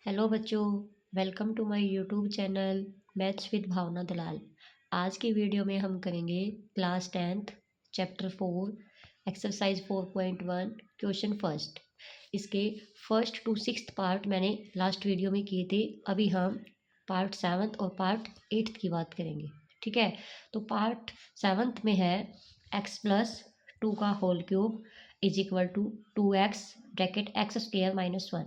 Hello बच्चों, welcome to my YouTube channel maths with Bhavna Dalal. आज की वीडियो में हम करेंगे class 10th chapter 4 exercise 4.1 question first. इसके फर्स्ट टू सिक्स्थ पार्ट मैंने लास्ट वीडियो में किए थे। अभी हम पार्ट 7th और पार्ट 8th की बात करेंगे। ठीक है, तो पार्ट 7th में है एक्स प्लस टू का whole cube is equal to 2x bracket x square minus 1।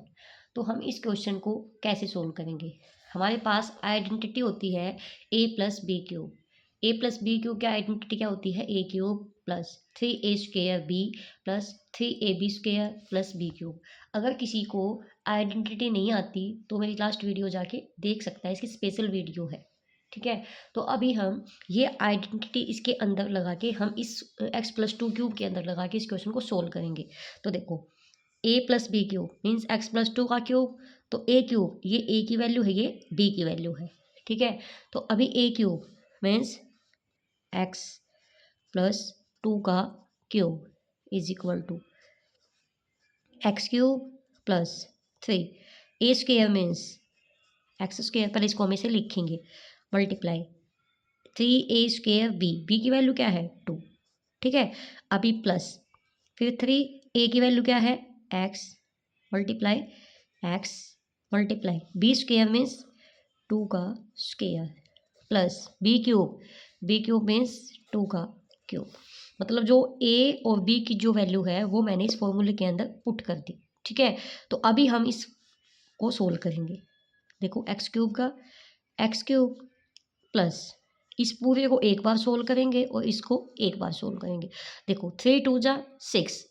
तो हम इस क्वेश्चन को कैसे सोल्व करेंगे। हमारे पास आइडेंटिटी होती है A plus B cube. A plus B cube की आइडेंटिटी क्या होती है? A cube plus 3a² B plus 3ab² plus B cube. अगर किसी को आइडेंटिटी नहीं आती तो मेरी लास्ट वीडियो जाके देख सकता है, इसकी स्पेशल वीडियो है। ठीक है, तो अभी हम ये आइडेंटिटी इसके अंदर लगा के हम इस एक्स प्लस टू क्यूब के अंदर लगा के इस क्वेश्चन को सोल्व करेंगे। तो देखो, A plus B cube means X plus two का क्यूब। तो ए क्यूब ये ए की वैल्यू है, ये बी की वैल्यू है। ठीक है, तो अभी A cube means X plus two का cube is equal to X cube plus 3। A square means X square, पर इसको हम इसे लिखेंगे मल्टीप्लाई 3a² बी की वैल्यू क्या है? 2। ठीक है, अभी प्लस फिर 3a की वैल्यू क्या है? X multiply x multiply b square means 2 का स्क्वेयर प्लस बी क्यूब मीन्स 2 का क्यूब। मतलब जो ए और बी की जो वैल्यू है वो मैंने इस फॉर्मूले के अंदर पुट कर दी। ठीक है, तो अभी हम इसको सोल्व करेंगे। देखो, एक्स क्यूब प्लस इस पूरे को एक बार सोल्व करेंगे और इसको एक बार सोल्व करेंगे। देखो, 3 2 जा 6,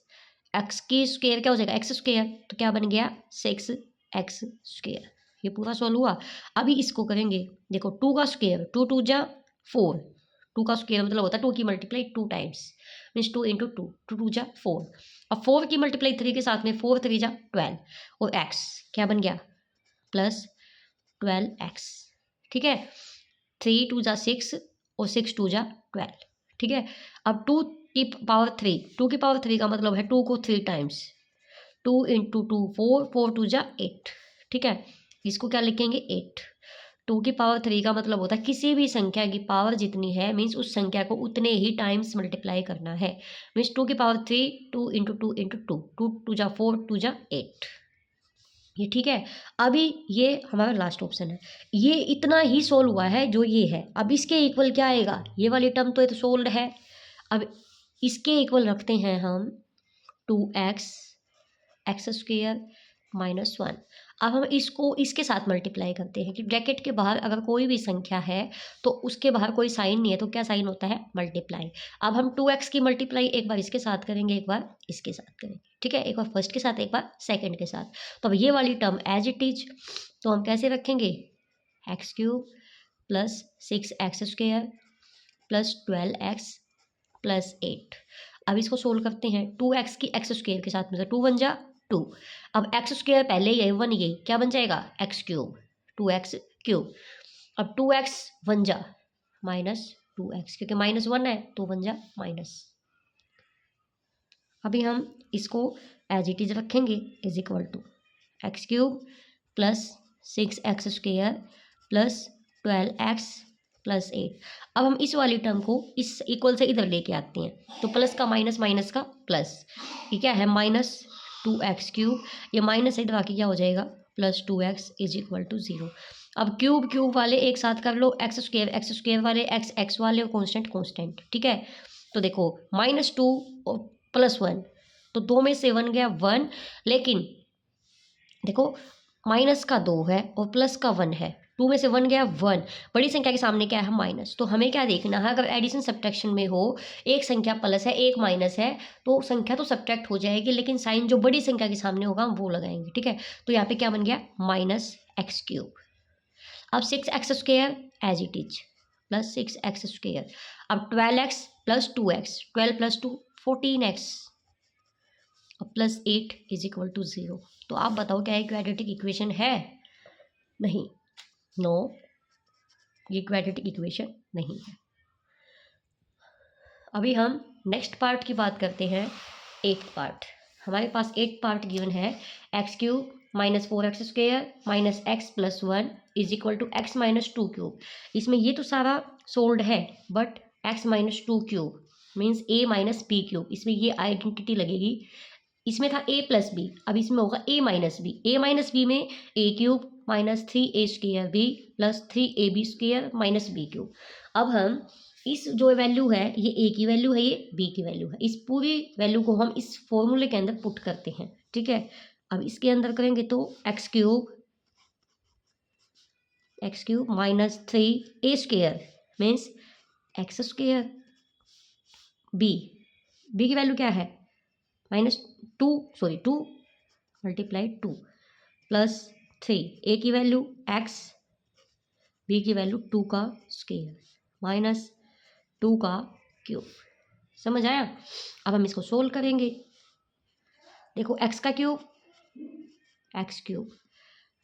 एक्स की स्क्वायर क्या हो जाएगा? एक्स स्क्वायर, तो क्या बन गया? 6x²। ये पूरा सोल्व हुआ। अभी इसको करेंगे। देखो, 2 का स्क्वायर 2 2 जा 4। 2 का स्क्वायर मतलब होता है 2 की मल्टीप्लाई 2 टाइम्स मीन्स 2 इंटू 2, 2 2 जा 4। अब 4 की मल्टीप्लाई 3 के साथ में 4 3 जा 12 और x क्या बन गया? Plus 12x। ठीक है, 3 2 जा 6 और 6 2 जा 12। ठीक है, अब 2 की पावर 3 का मतलब है 2 को 3 टाइम्स, 2 इंटू 2 4, 4 2 जा 8। ठीक है, इसको क्या लिखेंगे? 8। 2 की पावर 3 का मतलब होता है किसी भी संख्या की पावर जितनी है मीन्स उस संख्या को उतने ही टाइम्स मल्टीप्लाई करना है। मीन्स 2 की पावर 3, 2 इंटू 2 इंटू 2, 2 2 जा 4, 2 जा 8। ये ठीक है। अभी ये हमारा लास्ट ऑप्शन है। ये इतना ही सोल्व हुआ है जो ये है। अब इसके इक्वल क्या आएगा? ये वाली टर्म तो ये तो सोल्व है। अब इसके इक्वल रखते हैं हम 2x² माइनस 1। अब हम इसको इसके साथ मल्टीप्लाई करते हैं कि ब्रैकेट के बाहर अगर कोई भी संख्या है तो उसके बाहर कोई साइन नहीं है तो क्या साइन होता है? मल्टीप्लाई। अब हम 2x की मल्टीप्लाई एक बार इसके साथ करेंगे, एक बार इसके साथ करेंगे। ठीक है, एक बार फर्स्ट के साथ, एक बार सेकंड के साथ। तो अब ये वाली टर्म एज इट इज, तो हम कैसे रखेंगे? x³ plus 6x² plus 12x plus 8। अब इसको सोल्व करते हैं। 2x की x² के साथ में 2 बन जा 2। अब x² पहले ही है 1, ये क्या बन जाएगा? x³ 2x³ अब 2x बन जा माइनस 2x क्योंकि माइनस 1 है तो बन जा माइनस। अभी हम इसको एज इट इज रखेंगे is equal to x³ plus 6x² plus 12x plus 8। अब हम इस वाली टर्म को इस इक्वल से इधर लेके आते हैं तो प्लस का माइनस, माइनस का प्लस। ये क्या है? Minus 2x³। ये माइनस इधर आके क्या हो जाएगा? Plus 2x is equal to 0। अब क्यूब वाले एक साथ कर लो, x² वाले x वाले और कॉन्स्टेंट। ठीक है, तो देखो -2 और +1 तो 2 में से 1 गया 1। लेकिन देखो, माइनस का 2 है और प्लस का 1 है, 2 में से 1 गया 1। बड़ी संख्या के सामने क्या है? माइनस। तो हमें क्या देखना है? अगर एडिशन सब्ट्रैक्शन में हो, एक संख्या प्लस है एक माइनस है तो संख्या तो सब्ट्रैक्ट हो जाएगी लेकिन साइन जो बड़ी संख्या के सामने होगा हम वो लगाएंगे। ठीक है, तो यहाँ पे क्या बन गया? -x³। अब 6x² as it is plus 6x²। अब 12x plus 2x, 12 plus 2 14x और प्लस 8 इज इक्वल टू 0। तो आप बताओ क्या ये क्वाड्रेटिक इक्वेशन है? नहीं, नो, ये क्वाड्रेटिक इक्वेशन नहीं है। अभी हम नेक्स्ट पार्ट की बात करते हैं, 8th पार्ट। हमारे पास 8th पार्ट गिवन है x³ -4x² minus x plus 1 is equal to x minus 2 cube. इसमें ये तो सारा सोल्ड है, but x minus 2 cube means a minus b cube, इसमें ये आइडेंटिटी लगेगी। इसमें था a प्लस बी, अब इसमें होगा a minus b. a minus b में a cube minus 3a² b plus 3ab² minus b cube. अब हम इस जो वैल्यू है, ये a की वैल्यू है, ये b की वैल्यू है, इस पूरी वैल्यू को हम इस फॉर्मूले के अंदर पुट करते हैं, ठीक है। अब इसके अंदर करेंगे तो x cube minus 3a² means x², b की वैल्यू क्या है -2 मल्टीप्लाई 2 प्लस 3, a की वैल्यू x, b की वैल्यू 2 का स्क्वायर माइनस 2 का क्यूब। समझ आया। अब हम इसको सोल्व करेंगे। देखो x का क्यूब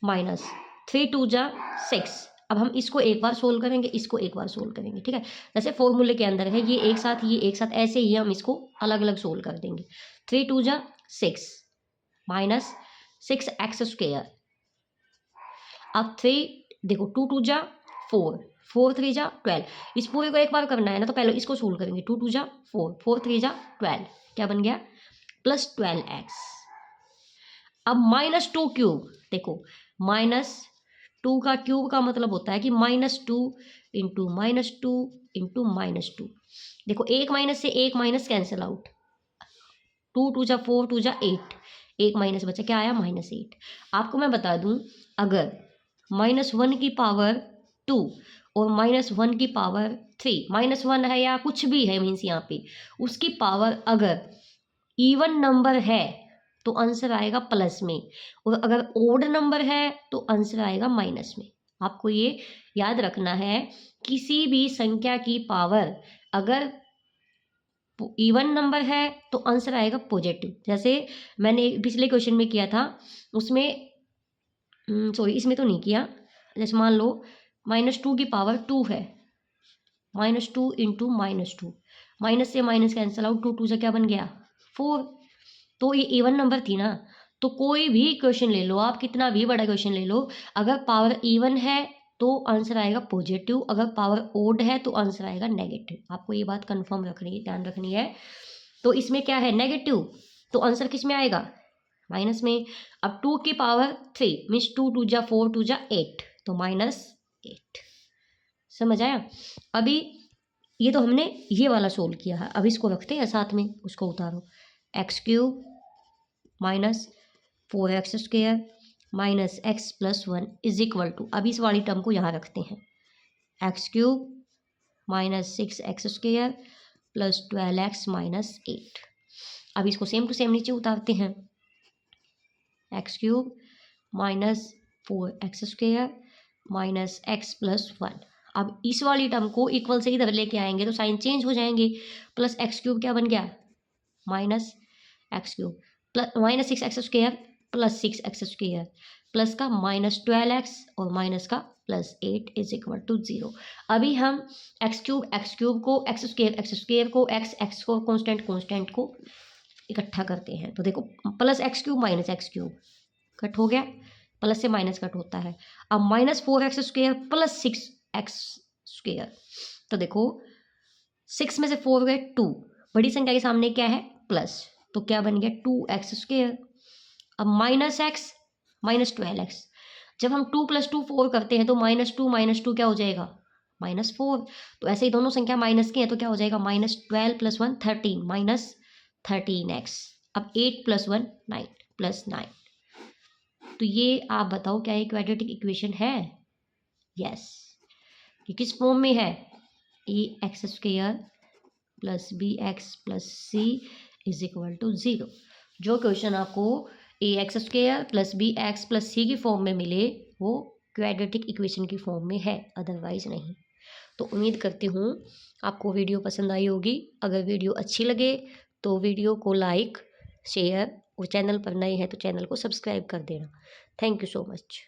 माइनस 3 2 जा 6। अब हम इसको एक बार सोल्व करेंगे, इसको एक बार सोल्व करेंगे, ठीक है। जैसे फॉर्मूले के अंदर है, ये एक साथ ऐसे ही हम इसको अलग अलग सोल्व कर देंगे। 3 2 जा 6 माइनस 6x²। अब 3 देखो 2 2 जा 4 4 3 जा 12। इस पूरे को एक बार करना है ना, तो पहले इसको सोल्व करेंगे। 2 2 जा 4 4 3 जा 12, क्या बन गया प्लस 12x। अब -2 क्यूब, देखो -2 का क्यूब का मतलब होता है कि -2 इंटू -2 इंटू -2। देखो एक माइनस से एक माइनस कैंसिल आउट, 2 2 जा 4 2 जा 8, एक माइनस बचा, क्या आया -8। आपको मैं बता दूं, अगर -1 की पावर 2 और -1 की पावर 3, -1 है या कुछ भी है मीन्स यहाँ पे उसकी पावर अगर इवन नंबर है तो आंसर आएगा प्लस में, और अगर ओड नंबर है तो आंसर आएगा माइनस में। आपको ये याद रखना है, किसी भी संख्या की पावर अगर इवन नंबर है तो आंसर आएगा पॉजिटिव। जैसे मैंने पिछले क्वेश्चन में किया था, उसमें सॉरी इसमें तो नहीं किया। जैसे मान लो -2 की पावर 2 है, -2 इंटू -2, माइनस से माइनस कैंसिल आउट, 2 2 से क्या बन गया 4। तो ये इवन नंबर थी ना, तो कोई भी क्वेश्चन ले लो आप, कितना भी बड़ा क्वेश्चन ले लो, अगर पावर इवन है तो आंसर आएगा पॉजिटिव, अगर पावर ओड है तो आंसर आएगा नेगेटिव। आपको ये बात कंफर्म रखनी है, ध्यान रखनी है। तो इसमें क्या है नेगेटिव, तो आंसर किस में आएगा माइनस में। अब 2 की पावर 3 मीन्स 2 2 जा 4 2 जा 8, तो -8। समझ आया। अभी ये तो हमने ये वाला सोल्व किया है, अब इसको रखते हैं साथ में, उसको उतारो। x³ minus 4x² minus x plus 1 is equal to, अब इस वाली टर्म को यहाँ रखते हैं, x³ minus 6x² plus 12x minus 8। अब इसको सेम टू सेम नीचे उतारते हैं, x³ minus 4x² minus x plus 1। अब इस वाली टर्म को इक्वल से इधर लेके आएंगे तो साइन चेंज हो जाएंगे, प्लस x³ क्या बन गया -x³ plus -6x² plus 6x² plus का -12x और माइनस का +8 इज इक्वल टू 0। अभी हम x³ को x² को x को कांस्टेंट को इकट्ठा करते हैं, तो देखो +x³ माइनस x³ कट हो गया, प्लस से माइनस कट होता है। अब -4x² प्लस 6x², तो देखो 6 में से 4 गए 2, बड़ी संख्या के सामने क्या है प्लस, तो क्या बन गया 2x²। अब -x माइनस 12x, जब हम 2 + 2 4 करते हैं तो -2 क्या हो जाएगा -4। तो ऐसे ही दोनों संख्या माइनस की है, तो क्या हो जाएगा -12 + 1 13 -13x। अब 8 + 1 9 +9। तो ये आप बताओ क्या ये क्वाड्रेटिक इक्वेशन है। यस। ये किस फॉर्म में है, ax² plus bx plus c is equal to 0। जो क्वेश्चन आपको ax² plus bx plus c की फॉर्म में मिले वो क्वाड्रेटिक इक्वेशन की फॉर्म में है, अदरवाइज नहीं। तो उम्मीद करती हूँ आपको वीडियो पसंद आई होगी। अगर वीडियो अच्छी लगे तो वीडियो को लाइक शेयर, और चैनल पर नए हैं तो चैनल को सब्सक्राइब कर देना। Thank you so much.